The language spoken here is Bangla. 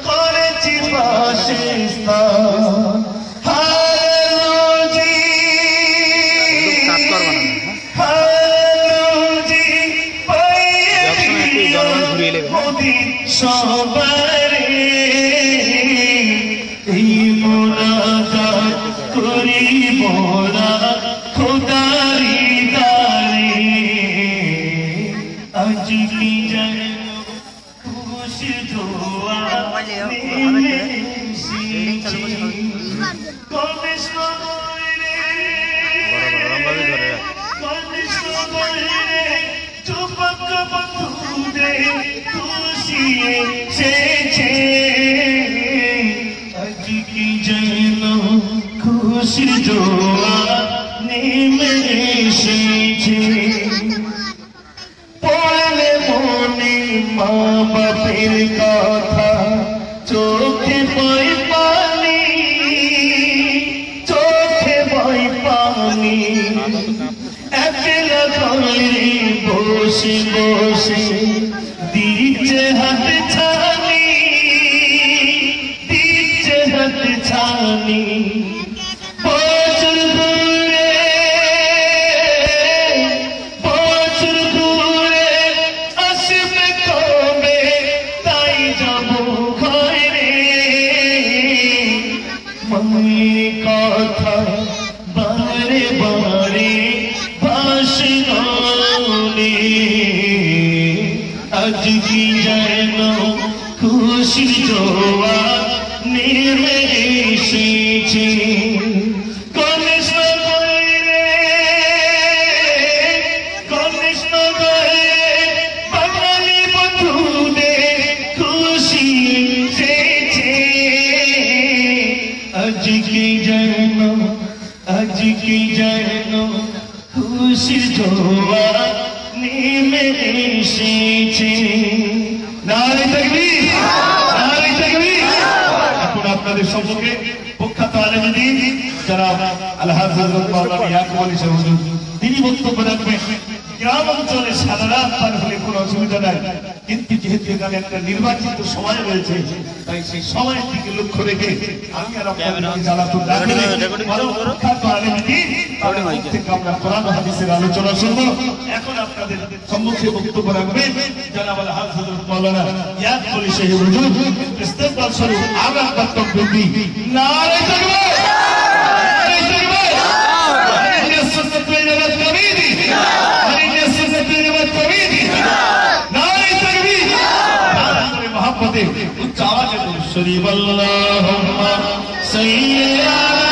করেছি বাসস্থান সবারে এই মোনাজাত করিব না খোদারি দারে আজ কি যেন খুশ দোয়া নেমে এসেছে চুপক বন্ধুদের খুশি এসেছে আজ কি যেন খুশি দোয়া নেমে এসেছে পড়লে মনে মা বাপের কথা চোখে বই পানি চোখে বই পানি একলা ঘরে বসে বসে দিচ্ছে হাত ছানি দিচ্ছে হাত ছানি বছর ঘুরে আসবে কবে তাই যাব ঘরে মায়ের কথা বারে বারে ভাসনে আজ কি যেন খুশি জোয়া নেমে এসেছে বাঙালি বন্ধুদের খুশি এসেছে আজ কি যেন খুশির জোয়া নেমে এসেছে নারে তাকবীর নারে তাকবীর এখন আপনাদের সম্মুখে প্রখ্যাত আলেম দ্বীন জনাব আলহাজ হযরত মাওলানা ইয়াকুব আলী সাহেব হুজুর তিনি বক্তব্য রাখবেন গ্রাম অঞ্চলে সারা রাত পার হলে কোনো অসুবিধা নাই কিন্তু যেহেতু এখানে একটা নির্বাচিত সময় রয়েছে তাই সেই সময়ের দিকে লক্ষ্য রেখে আমি আর আপনাদেরকে জ্বালাতন না করে বরং প্রখ্যাত আলেম দ্বীন তাদের মুখ থেকে আমরা কোরআন ও হাদিসের আলোচনা শুনবো এখন আপনাদের সম্মুখে বক্তব্য রাখবেন জনাব আলহাজ হযরত মাওলানা ইয়াকুব আলী সাহেব হুজুর ইস্তেকবাল স্বরূপ আমরা বক্তব্য দিই নারে তাকবীর उच्च आवाज शरीफ अल्लाहुम्मा सल्ली अला